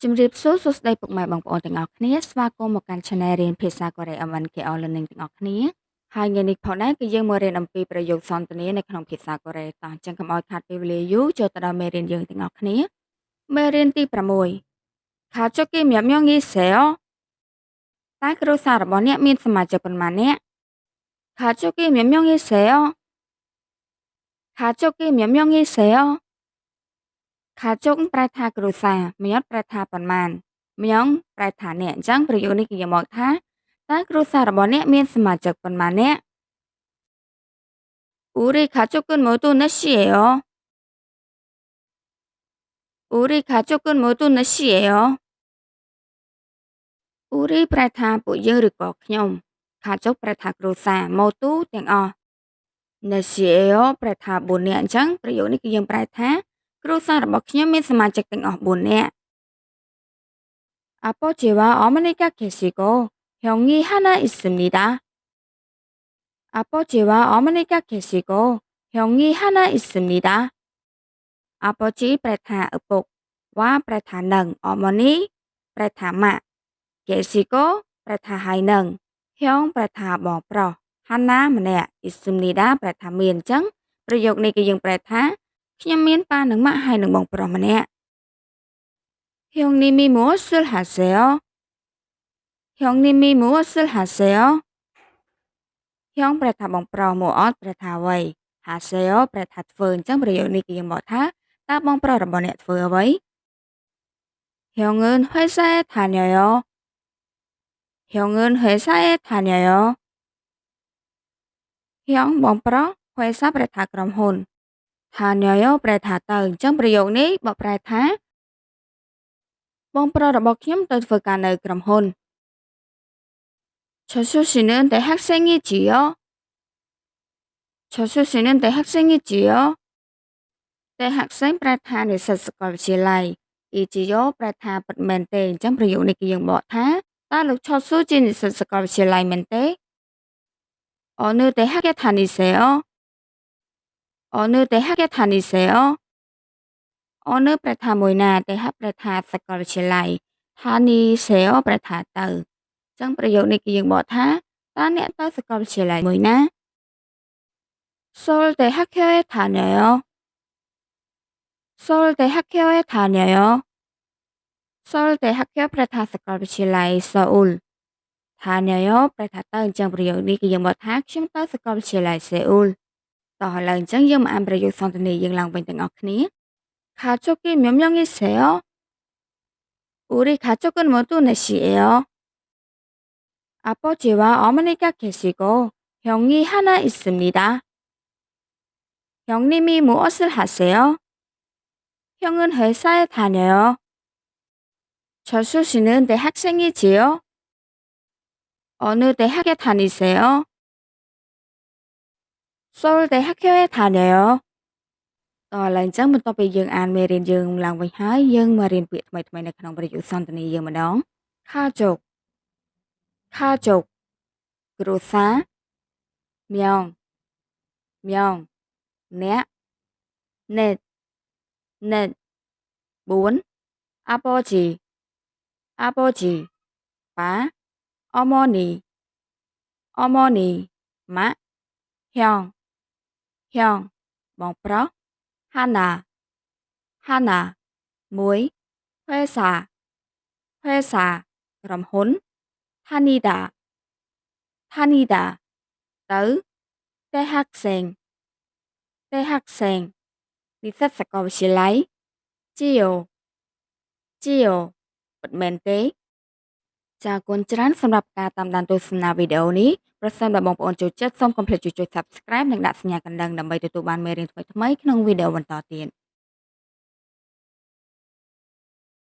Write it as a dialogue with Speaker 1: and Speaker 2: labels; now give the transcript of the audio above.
Speaker 1: ជំរាបសួរសួស្តីពុកម៉ែបងប្អូនទាំងអស់គ្នាស្វាគមន៍មកកាន់ Channel រៀនភាសាកូរ៉េ MNKO Learning ទាំងអស់គ្នាហើយថ្ងៃនេះផងដែរគឺយើងមករៀនអំពីប្រយោគសន្ទនានៅក្នុងភាសាកូរ៉េតោះអញ្ចឹងកុំឲ្យខាតពេលវេលាយូរចូលទៅដល់មេរៀនយើងទាំងអស់គ្នាមេរៀនទី6 가족이 몇 명이세요? តើគ្រួសាររបស់អ្នកមានសមាជិកប៉ុន្មាននាក់ 가족이 몇 명이세요? 가족이 몇 명이세요? ខាជុកប្រែថាគ្រួសារមញ៉ាត់ប្រែថាប៉ុន្មានម្យ៉ងប្រែថាអ្នកអញ្ចឹងប្រយោគនេះគឺយកមកថាតើគ្រួសាររបស់អ្នកមានសមាជិកប៉ុន្មានអ្នក 우리 가족은 모두 넷이에요. 우리 가족은 모두 넷이에요. 우리 ប្រែថាពួកយើងឬក៏ខ្ញុំខាជុកប្រែថាគ្រួសារ motu ទាំងអស់ 넷이에요 ប្រែថា4នាក់អញ្ចឹងប្រយោគនេះគឺយើងប្រែថាគ្រួសាររបស់ខ្ញុំមានសមាជិកទាំងអស់4នាក់ 아버지와 어머니가 계시고 형이 하나 있습니다. 아버지와 어머니가 계시고 형이 하나 있습니다. 아버지 ប្រែថាឪពុក វ៉ាប្រែថានឹង 어머니 ប្រែថាម៉ាក់ 계시고 ប្រែថាហើយនឹង 형 ប្រែថាបងប្រុស 하나 ម្នាក់ 있습니다 ប្រែថាមានអញ្ចឹងប្រយោគនេះគឺយើងប្រែថាខ្ញុំមានប៉ានិងម៉ាក់ហើយនឹងបងប្រុសម្នាក់ 형님이 무엇을 하세요? 형님이 무엇을 하세요? 형 ប្រែថាបងប្រុស 무엇 ប្រែថាអ្វី 하세요 ប្រែថាធ្វើអញ្ចឹងប្រយោគនេះគឺយើងบอกថាតើបងប្រុសរបស់អ្នកធ្វើអ្វី 형은 회사에 다녀요. 형은 회사에 다녀요. 형 បងប្រុស 회사 ប្រែថាក្រុមហ៊ុន 다녀요 ប្រែថាទៅអញ្ចឹងប្រយោគនេះបកប្រែថាបងប្រុសរបស់ខ្ញុំទៅធ្វើការនៅក្រុមហ៊ុន 철수 씨는 대학생이지요. 철수 씨는 대학생이지요. 대학생 ប្រែថានិស្សិតសាកលវិទ្យាល័យ 이지요 ប្រែថាពិតមែនទេអញ្ចឹងប្រយោគនេះគឺយើងបកថាតើលោកឆលស៊ូជានិស្សិតសាកលវិទ្យាល័យមែនទេ 어느 대학에 다니세요? 어느 대학에 다니세요? 어느 ប្រែថាមួយណា 대학 ប្រែថាសាកលវិទ្យាល័យ 다니세요 ប្រែថាទៅអញ្ចឹងប្រយោគនេះគឺយើងបកថាតើអ្នកទៅសាកលវិទ្យាល័យមួយណា 서울대학교에 다녀요. 서울대학교에 다녀요. 서울대학교 ប្រែថាសាកលវិទ្យាល័យ 서울 다녀요 ប្រែថាទៅអញ្ចឹងប្រយោគនេះគឺយើងបកថាខ្ញុំទៅសាកលវិទ្យាល័យ 세울 តោះឥឡូវអញ្ចឹងយើងមកអានប្រយោគសន្ទនាយើងឡើងវិញទាំងអស់គ្នា 가족이 몇 명이세요? 우리 가족은 모두 넷이에요. 아버지와 어머니가 계시고 형이 하나 있습니다. 형님이 무엇을 하세요? 형은 회사에 다녀요. 철수 씨는 대학생이지요? 어느 대학에 다니세요? 서울대학교에 다녀요. តោះឥឡូវអញ្ចឹងបន្ទាប់ពីយើងអានមេរៀនយើងឡើងវិញហើយយើងមករៀនពាក្យថ្មីៗនៅក្នុងប្រយោគសន្ទនាយើងម្ដង 가족 가족 គ្រួសារ 명 명 អ្នក 넷 넷 4 아버지 아버지 ប៉ា 어머니 어머니 ម៉ាក់ 형 형 បងប្រុស 하나 하나 មួយ 회사 회사 ក្រុមហ៊ុន 다니다 다니다 ទៅ 대학생 대학생 និស្សិតសាកលវិទ្យាល័យ 지요 지요 ពិតមែនទេចាអរគុណច្រើនសម្រាប់ការតាមដានទស្សនាវីដេអូនេះប្រសិនបើបងប្អូនចូលចិត្តសូមកុំភ្លេចជួយ Subscribe និងដាក់សញ្ញាកណ្ដឹងដើម្បីទទួលបានមេរៀនថ្មីៗក្នុងវីដេអូបន្តទៀត